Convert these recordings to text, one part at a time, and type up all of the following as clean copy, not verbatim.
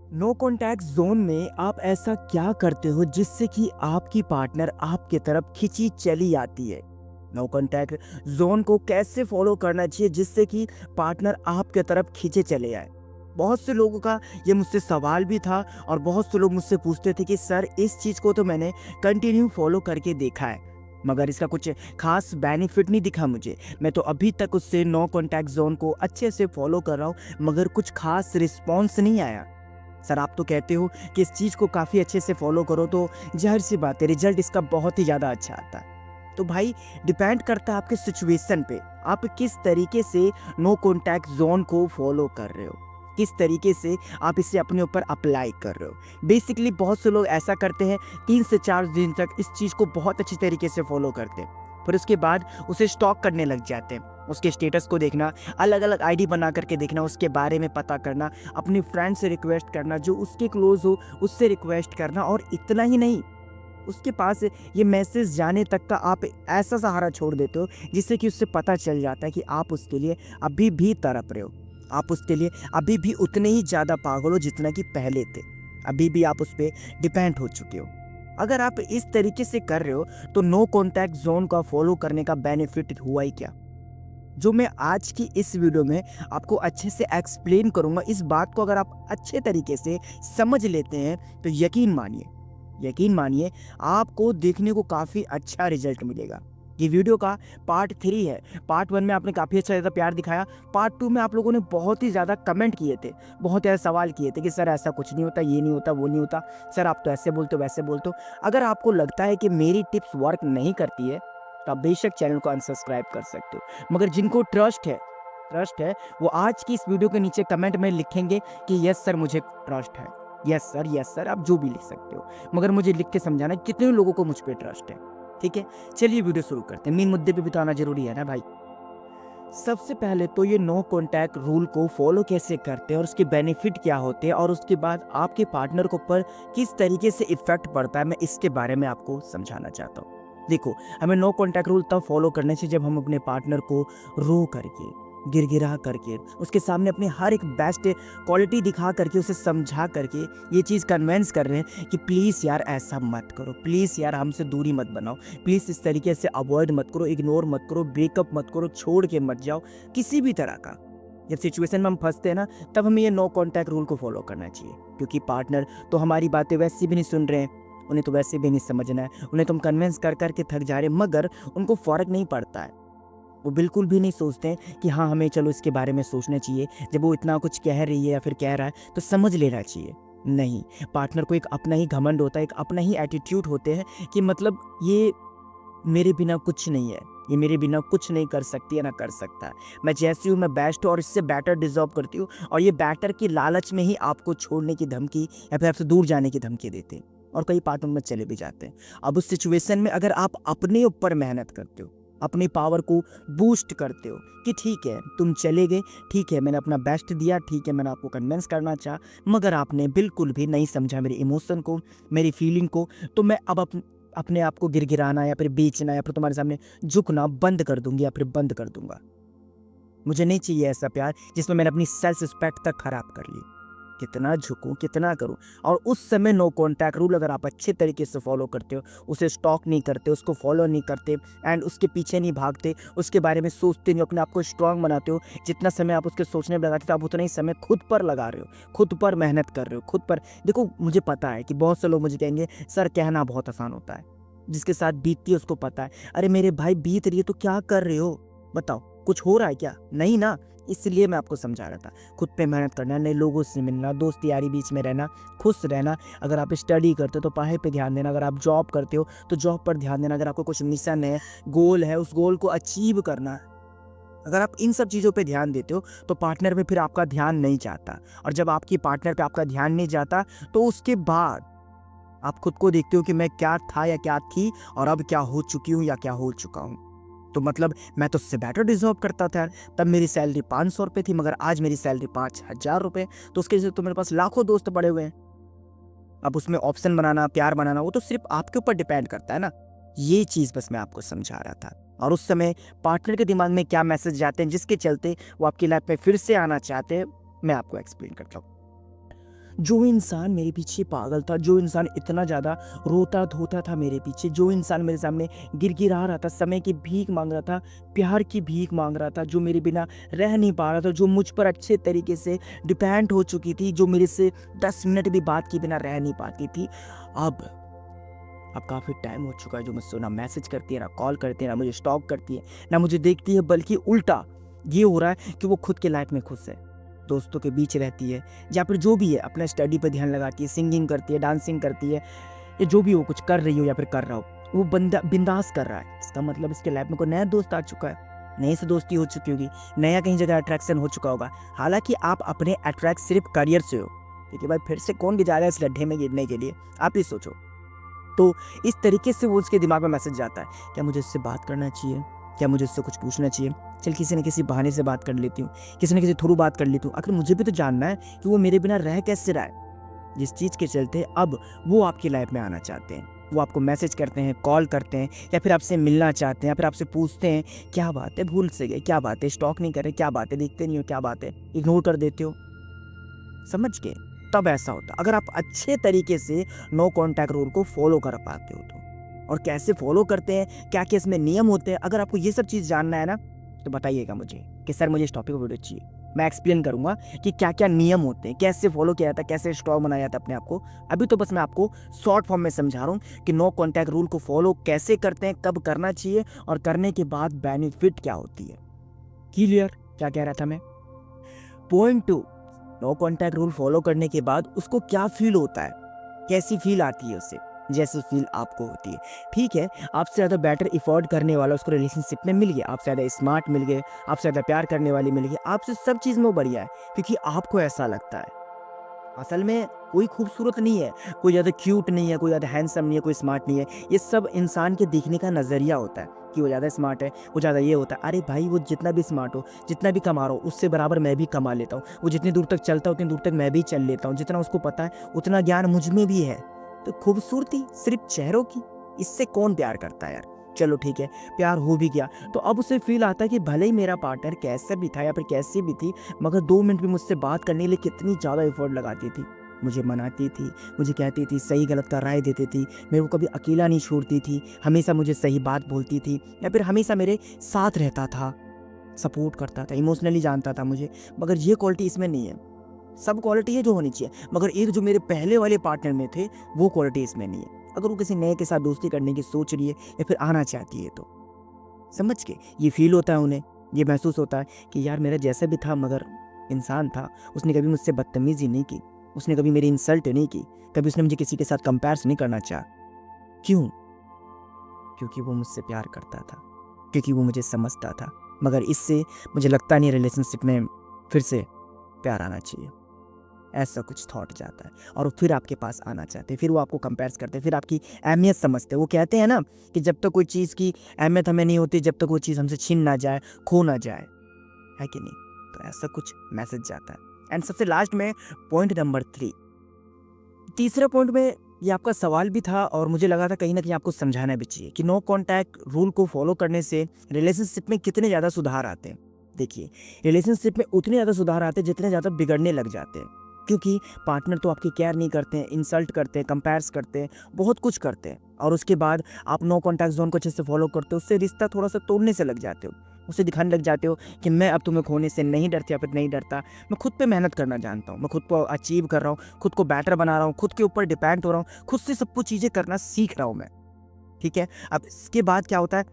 No contact zone में आप ऐसा क्या करते हो जिससे कि आपकी पार्टनर आपके तरफ खिंची चली आती है? नो कॉन्टैक्ट जोन को कैसे फॉलो करना चाहिए जिससे कि पार्टनर आपके तरफ खींचे चले आए? बहुत से लोगों का ये मुझसे सवाल भी था और बहुत से लोग मुझसे पूछते थे कि सर इस चीज़ को तो मैंने कंटिन्यू फॉलो करके देखा है, मगर इसका कुछ खास बेनिफिट नहीं दिखा मुझे। मैं तो अभी तक उससे नो कॉन्टैक्ट जोन को अच्छे से फॉलो कर रहा हूँ, मगर कुछ खास रिस्पॉन्स नहीं आया। सर आप तो कहते हो कि इस चीज़ को काफ़ी अच्छे से फॉलो करो, तो ज़ाहिर-सी बात है रिज़ल्ट इसका बहुत ही ज़्यादा अच्छा आता है। तो भाई डिपेंड करता है आपके सिचुएशन पे, आप किस तरीके से नो कॉन्टैक्ट ज़ोन को फॉलो कर रहे हो, किस तरीके से आप इसे अपने ऊपर अप्लाई कर रहे हो। बेसिकली बहुत से लोग ऐसा करते हैं 3 से 4 दिन तक इस चीज़ को बहुत अच्छी तरीके से फॉलो करते हैं, फिर उसके बाद उसे स्टॉक करने लग जाते हैं। उसके स्टेटस को देखना, अलग-अलग आईडी बना करके देखना, उसके बारे में पता करना, अपनी फ्रेंड से रिक्वेस्ट करना, जो उसके क्लोज़ हो उससे रिक्वेस्ट करना, और इतना ही नहीं, उसके पास ये मैसेज जाने तक का आप ऐसा सहारा छोड़ देते हो जिससे कि उससे पता चल जाता है कि आप उसके लिए अभी भी तड़प रहे हो। आप उसके लिए अभी भी उतने ही ज़्यादा पागल हो जितना कि पहले थे। अभी भी आप उस पे डिपेंड हो चुके हो। अगर आप इस तरीके से कर रहे हो तो नो कॉन्टैक्ट ज़ोन का फॉलो करने का बेनिफिट हुआ ही क्या? जो मैं आज की इस वीडियो में आपको अच्छे से एक्सप्लेन करूँगा, इस बात को अगर आप अच्छे तरीके से समझ लेते हैं तो यकीन मानिए आपको देखने को काफ़ी अच्छा रिजल्ट मिलेगा। ये वीडियो का पार्ट 3 है। पार्ट 1 में आपने काफ़ी अच्छा ज़्यादा प्यार दिखाया। पार्ट 2 में आप लोगों ने बहुत ही ज़्यादा कमेंट किए थे, बहुत ज़्यादा सवाल किए थे कि सर ऐसा कुछ नहीं होता, ये नहीं होता, वो नहीं होता, सर आप तो ऐसे बोलते हो, वैसे बोलते हो। अगर आपको लगता है कि मेरी टिप्स वर्क नहीं करती है तो आप बेशक चैनल को अनसब्सक्राइब कर सकते हो। मगर जिनको ट्रस्ट है, वो आज की इस वीडियो के नीचे कमेंट में लिखेंगे कि यस सर मुझे ट्रस्ट है। यस सर आप जो भी लिख सकते हो, मगर मुझे लिख के समझाना कितने लोगों को मुझ पे ट्रस्ट है। ठीक है, चलिए वीडियो शुरू करते हैं। मेन मुद्दे पे भी तो आना जरूरी है ना भाई। सबसे पहले तो ये नो कॉन्टैक्ट रूल को फॉलो कैसे करते हैं और उसके बेनिफिट क्या होते हैं, और उसके बाद आपके पार्टनर के ऊपर किस तरीके से इफेक्ट पड़ता है, मैं इसके बारे में आपको समझाना चाहता हूँ। देखो, हमें नो कॉन्टैक्ट रूल तब फॉलो करने से जब हम अपने पार्टनर को रो करके, गिड़गिड़ा करके, उसके सामने अपनी हर एक बेस्ट क्वालिटी दिखा करके, उसे समझा करके ये चीज़ कन्विंस कर रहे हैं कि प्लीज़ यार ऐसा मत करो, प्लीज़ यार हमसे दूरी मत बनाओ, प्लीज़ इस तरीके से अवॉइड मत करो, इग्नोर मत करो, ब्रेकअप मत करो, छोड़ के मत जाओ, किसी भी तरह का। जब सिचुएशन में हम फंसते हैं ना, तब हमें ये नो कॉन्टैक्ट रूल को फॉलो करना चाहिए, क्योंकि पार्टनर तो हमारी बातें वैसे भी नहीं सुन रहे हैं, उन्हें तो वैसे भी नहीं समझना है, उन्हें तो हम कन्विंस कर करके थक जा रहे हैं, मगर उनको फ़र्क नहीं पड़ता है। वो बिल्कुल भी नहीं सोचते हैं कि हाँ हमें चलो इसके बारे में सोचना चाहिए, जब वो इतना कुछ कह रही है या फिर कह रहा है तो समझ लेना चाहिए। नहीं, पार्टनर को एक अपना ही घमंड होता है, एक अपना ही एटीट्यूड होते हैं कि मतलब ये मेरे बिना कुछ नहीं है, ये मेरे बिना कुछ नहीं कर सकती है, ना कर सकता है। मैं जैसी हूँ मैं बेस्ट हूँ और इससे बेटर डिज़र्व करती हूँ, और ये बेटर की लालच में ही आपको छोड़ने की धमकी या फिर आपसे दूर जाने की धमकी देते हैं, और कई पार्टनर में चले भी जाते हैं। अब उस सिचुएशन में अगर आप अपने ऊपर मेहनत करते हो, अपनी पावर को बूस्ट करते हो कि ठीक है तुम चले गए, ठीक है मैंने अपना बेस्ट दिया, ठीक है मैंने आपको कन्विंस करना चाहा, मगर आपने बिल्कुल भी नहीं समझा मेरे इमोशन को, मेरी फीलिंग को, तो मैं अब अपने आप को गिड़गिड़ाना या फिर बेचना या फिर तुम्हारे सामने झुकना बंद कर दूंगी या फिर बंद कर दूंगा। मुझे नहीं चाहिए ऐसा प्यार जिसमें मैंने अपनी सेल्फ रिस्पेक्ट तक खराब कर ली। कितना झुकूं, कितना करूं? और उस समय नो कॉन्टैक्ट रूल अगर आप अच्छे तरीके से फॉलो करते हो, उसे स्टॉक नहीं करते, उसको फॉलो नहीं करते, एंड उसके पीछे नहीं भागते, उसके बारे में सोचते नहीं, अपने आप को स्ट्रांग बनाते हो, जितना समय आप उसके सोचने में लगाते थे आप उतना ही समय खुद पर लगा रहे हो, खुद पर मेहनत कर रहे हो, खुद पर। देखो मुझे पता है कि बहुत से लोग मुझे कहेंगे सर कहना बहुत आसान होता है, जिसके साथ बीतती है उसको पता है। अरे मेरे भाई बीत रही है तो क्या कर रहे हो? बताओ, कुछ हो रहा है क्या? नहीं ना। इसलिए मैं आपको समझा रहा था, खुद पे मेहनत करना, नए लोगों से मिलना, दोस्त यारी बीच में रहना, खुश रहना। अगर आप स्टडी करते हो तो पढ़ाई पे ध्यान देना, अगर आप जॉब करते हो तो जॉब पर ध्यान देना, अगर आपको कुछ मिशन है, गोल है, उस गोल को अचीव करना। अगर आप इन सब चीज़ों पे ध्यान देते हो तो पार्टनर पे फिर आपका ध्यान नहीं जाता, और जब आपकी पार्टनर पे आपका ध्यान नहीं जाता तो उसके बाद आप खुद को देखते हो कि मैं क्या था या क्या थी, और अब क्या हो चुकी हूँ या क्या हो चुका हूँ। तो मतलब मैं तो उससे बेटर डिज़र्व करता था यार। तब मेरी सैलरी 500 रुपये थी, मगर आज मेरी सैलरी 5000 रुपये। तो उसके लिए तो मेरे पास लाखों दोस्त पड़े हुए हैं। अब उसमें ऑप्शन बनाना, प्यार बनाना, वो तो सिर्फ आपके ऊपर डिपेंड करता है ना। ये चीज़ बस मैं आपको समझा रहा था। और उस समय पार्टनर के दिमाग में क्या मैसेज जाते हैं जिसके चलते वो आपकी लाइफ में फिर से आना चाहते हैं, मैं आपको एक्सप्लेन करता हूँ। जो इंसान मेरे पीछे पागल था, जो इंसान इतना ज़्यादा रोता धोता था मेरे पीछे, जो इंसान मेरे सामने गिड़गिड़ा रहा था, समय की भीख मांग रहा था, प्यार की भीख मांग रहा था, जो मेरे बिना रह नहीं पा रहा था, जो मुझ पर अच्छे तरीके से डिपेंड हो चुकी थी, जो मेरे से 10 मिनट भी बात के बिना रह नहीं पाती थी, अब काफ़ी टाइम हो चुका है जो मुझसे ना मैसेज करती है, ना कॉल करती है, ना मुझे स्टॉक करती है, ना मुझे देखती है, बल्कि उल्टा ये हो रहा है कि वो खुद के लाइफ में खुश है, दोस्तों के बीच रहती है, या फिर जो भी है अपना स्टडी पर ध्यान लगाती है, सिंगिंग करती है, डांसिंग करती है, या जो भी वो कुछ कर रही हो या फिर कर रहा हो, वो बंदा बिंदास कर रहा है। इसका मतलब इसके लाइफ में कोई नया दोस्त आ चुका है, नए से दोस्ती हो चुकी होगी, नया कहीं जगह अट्रैक्शन हो चुका होगा। हालांकि आप अपने अट्रैक्ट सिर्फ करियर से हो, क्योंकि भाई फिर से कौन भी जा रहा है इस गड्ढे में गिरने के लिए, आप ही सोचो। तो इस तरीके से वो उसके दिमाग में मैसेज जाता है, क्या मुझे इससे बात करना चाहिए, क्या मुझे इससे कुछ पूछना चाहिए, चल किसी न किसी बहाने से बात कर लेती हूँ, किसी न किसी थ्रू बात कर लेती हूँ। आखिर मुझे भी तो जानना है कि वो मेरे बिना रह कैसे रहा है, जिस चीज़ के चलते अब वो आपकी लाइफ में आना चाहते हैं। वो आपको मैसेज करते हैं, कॉल करते हैं, या फिर आपसे मिलना चाहते हैं, या फिर आपसे पूछते हैं क्या बात है, भूल से गए, क्या बात है, स्टॉक नहीं करे, क्या बात है, देखते नहीं हो, क्या बात है, इग्नोर कर देते हो, समझ गए। तब ऐसा होता अगर आप अच्छे तरीके से नो कांटेक्ट रूल को फॉलो कर पाते हो तो। और कैसे फॉलो करते हैं, क्या क्या इसमें नियम होते हैं, अगर आपको ये सब चीज़ जानना है ना तो बताइएगा मुझे कि सर मुझे इस टॉपिक पर वीडियो चाहिए। मैं एक्सप्लेन करूंगा कि क्या क्या नियम होते हैं, कैसे फॉलो किया जाता है, कैसे स्ट्रॉन्ग बनाया जाता है अपने आप को। अभी तो बस मैं आपको शॉर्ट फॉर्म में समझा रहा हूँ कि नो कांटेक्ट रूल को फॉलो कैसे करते हैं, कब करना चाहिए, और करने के बाद बेनिफिट क्या होती है। क्लियर? क्या कह रहा था मैं? Point 2, no contact rule follow करने के बाद उसको क्या फील होता है, कैसी फील आती है उसे, जैसी फील आपको होती है। ठीक है, आपसे ज़्यादा बेटर इफोर्ड करने वाला उसको रिलेशनशिप में मिल गया, आपसे ज़्यादा स्मार्ट मिल गए, आपसे ज़्यादा प्यार करने वाली मिल गई, आपसे सब चीज़ में वो बढ़िया है, क्योंकि आपको ऐसा लगता है। असल में कोई खूबसूरत नहीं है, कोई ज़्यादा क्यूट नहीं है, कोई ज़्यादा हैंडसम नहीं है, कोई स्मार्ट नहीं है। ये सब इंसान के देखने का नज़रिया होता है कि वो ज़्यादा स्मार्ट है, वो ज़्यादा ये होता है। अरे भाई, वो जितना भी स्मार्ट हो, जितना भी कमा रहा हो, उससे बराबर मैं भी कमा लेता हूँ। वो जितनी दूर तक चलता है उतनी दूर तक मैं भी चल लेता हूँ। जितना उसको पता है उतना ज्ञान मुझ में भी है। तो खूबसूरती सिर्फ चेहरों की, इससे कौन प्यार करता है यार। चलो ठीक है, प्यार हो भी गया तो अब उसे फील आता है कि भले ही मेरा पार्टनर कैसा भी था या फिर कैसी भी थी, मगर 2 मिनट भी मुझसे बात करने के लिए कितनी ज़्यादा एफर्ट लगाती थी, मुझे मनाती थी, मुझे कहती थी, सही गलत का राय देती थी, मेरे को कभी अकेला नहीं छोड़ती थी, हमेशा मुझे सही बात बोलती थी, या फिर हमेशा मेरे साथ रहता था, सपोर्ट करता था, इमोशनली जानता था मुझे। मगर ये क्वालिटी इसमें नहीं है। सब क्वालिटी है जो होनी चाहिए, मगर एक जो मेरे पहले वाले पार्टनर में थे वो क्वालिटी इसमें नहीं है। अगर वो किसी नए के साथ दोस्ती करने की सोच रही है या फिर आना चाहती है तो समझ के ये फील होता है उन्हें, ये महसूस होता है कि यार मेरा जैसा भी था मगर इंसान था, उसने कभी मुझसे बदतमीजी नहीं की, उसने कभी मेरी इंसल्ट नहीं की, कभी उसने मुझे किसी के साथ कंपेयर नहीं करना चाहा। क्यों? क्योंकि वो मुझसे प्यार करता था, क्योंकि वो मुझे समझता था। मगर इससे मुझे लगता नहीं रिलेशनशिप में फिर से प्यार आना चाहिए। ऐसा कुछ थॉट जाता है और फिर आपके पास आना चाहते हैं, फिर वो आपको कंपेयर करते हैं, फिर आपकी अहमियत समझते हैं। वो कहते हैं ना कि जब तक कोई चीज़ की अहमियत हमें नहीं होती, जब तक वो चीज़ हमसे छीन ना जाए, खो ना जाए, है कि नहीं? तो ऐसा कुछ मैसेज जाता है। एंड सबसे लास्ट में पॉइंट नंबर 3, तीसरे पॉइंट में ये आपका सवाल भी था और मुझे लगा था कहीं ना कहीं आपको समझाना भी चाहिए कि नो कांटेक्ट रूल को फॉलो करने से रिलेशनशिप में कितने ज़्यादा सुधार आते हैं। देखिए, रिलेशनशिप में उतने ज़्यादा सुधार आते हैं जितने ज़्यादा बिगड़ने लग जाते हैं, क्योंकि पार्टनर तो आपकी केयर नहीं करते हैं, इंसल्ट करते हैं, कंपेयर्स करते हैं, बहुत कुछ करते हैं, और उसके बाद आप नो कॉन्टैक्ट जोन को अच्छे से फॉलो करते हो, उससे रिश्ता थोड़ा सा तोड़ने से लग जाते हो, उसे दिखाने लग जाते हो कि मैं अब तुम्हें खोने से नहीं डरती या फिर नहीं डरता, मैं खुद पे मेहनत करना जानता हूँ, मैं खुद को अचीव कर रहा हूँ, खुद को बेटर बना रहा हूँ, खुद के ऊपर डिपेंड हो रहा हूँ, खुद से सब कुछ चीज़ें करना सीख रहा हूँ मैं। ठीक है, अब इसके बाद क्या होता है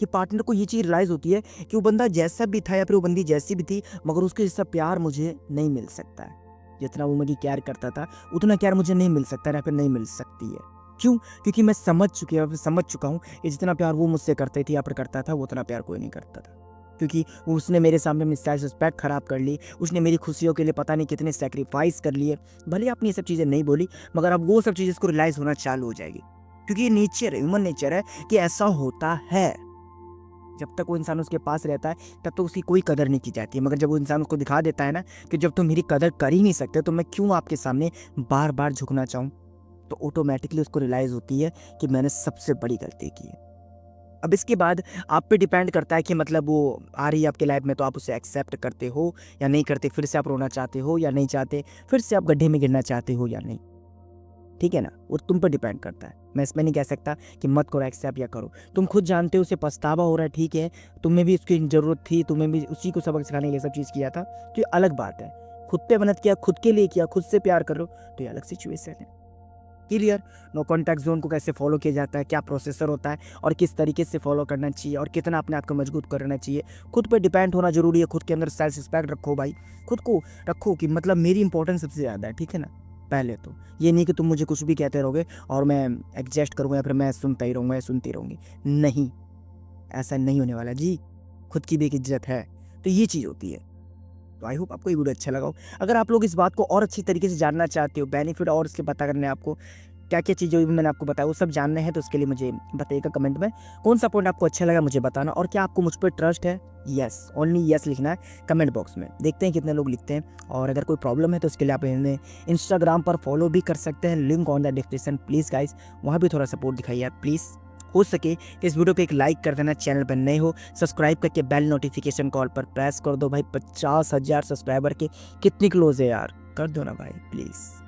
कि पार्टनर को ये चीज़ रियलाइज़ होती है कि वो बंदा जैसा भी था या फिर वो बंदी जैसी भी थी, मगर उसके जैसा प्यार मुझे नहीं मिल सकता है। जितना वो मेरी केयर करता था उतना केयर मुझे नहीं मिल सकता है, या फिर नहीं मिल सकती है। क्यों? क्योंकि मैं समझ चुका हूँ कि जितना प्यार वो मुझसे करती थी या फिर करता था, वो उतना प्यार कोई नहीं करता था। क्योंकि उसने मेरे सामने अपनी सेल्फ रिस्पेक्ट खराब कर ली, उसने मेरी खुशियों के लिए पता नहीं कितने सैक्रिफाइस कर लिए। भले आपने ये सब चीज़ें नहीं बोली, मगर अब वो सब चीज़ें इसको रियलाइज़ होना चालू हो जाएगी, क्योंकि ये नेचर है, ह्यूमन नेचर है कि ऐसा होता है। जब तक वो इंसान उसके पास रहता है तब तक उसकी कोई कदर नहीं की जाती है, मगर जब वो इंसान उसको दिखा देता है ना कि जब तुम मेरी कदर कर ही नहीं सकते तो मैं क्यों आपके सामने बार बार झुकना चाहूँ, तो ऑटोमेटिकली उसको रियलाइज़ होती है कि मैंने सबसे बड़ी गलती की है। अब इसके बाद आप पे डिपेंड करता है कि मतलब वो आ रही है आपकी लाइफ में तो आप उसे एक्सेप्ट करते हो या नहीं करते, फिर से आप रोना चाहते हो या नहीं चाहते, फिर से आप गड्ढे में गिरना चाहते हो या नहीं। ठीक है ना, वो तुम पर डिपेंड करता है। मैं इसमें नहीं कह सकता कि मत करो एक्सेप्ट या करो, तुम खुद जानते हो, उसे पछतावा हो रहा है, ठीक है, तुम्हें भी उसकी ज़रूरत थी, तुम्हें भी उसी को सबक सिखाने के लिए सब चीज़ किया था, तो ये अलग बात है। खुद पे मेहनत किया, खुद के लिए किया, खुद से प्यार करो, तो ये अलग सिचुएशन है। क्लियर। नो कॉन्टैक्ट जोन को कैसे फॉलो किया जाता है, क्या प्रोसेसर होता है और किस तरीके से फॉलो करना चाहिए और कितना अपने आप को मजबूत करना चाहिए, खुद पे डिपेंड होना जरूरी है। खुद के अंदर सेल्फ रिस्पेक्ट रखो भाई, खुद को रखो कि मतलब मेरी इंपॉर्टेंस सबसे ज़्यादा है, ठीक है ना। पहले तो ये नहीं कि तुम मुझे कुछ भी कहते रहोगे और मैं एडजस्ट करूँगा या फिर मैं सुनता ही रहूँगा या सुनती रहूँगी, नहीं, ऐसा नहीं होने वाला जी। खुद की भी एक इज्जत है, तो ये चीज़ होती है। तो आई होप आपको ये वीडियो अच्छा लगा हो। अगर आप लोग इस बात को और अच्छी तरीके से जानना चाहते हो, बेनिफिट और इसके पता करने हैं आपको, क्या-क्या चीज़ जो भी मैंने आपको बताया वो सब जानने हैं, तो उसके लिए मुझे बताइएगा कमेंट में। कौन-सा पॉइंट आपको अच्छा लगा मुझे बताना, और क्या आपको मुझ पे ट्रस्ट है? येस, ओनली येस लिखना है कमेंट बॉक्स में। देखते हैं कितने लोग लिखते हैं, और अगर कोई प्रॉब्लम है तो उसके लिए आप इन्हें इंस्टाग्राम पर फॉलो भी कर सकते हैं, link on the description. Please guys, वहाँ भी थोड़ा सपोर्ट दिखाइए आप प्लीज़। हो सके तो इस वीडियो पे एक लाइक कर देना, चैनल पर नए हो सब्सक्राइब करके बेल नोटिफिकेशन कॉल पर प्रेस कर दो भाई। 50,000 सब्सक्राइबर के कितनी क्लोज है यार, कर दो ना भाई प्लीज़।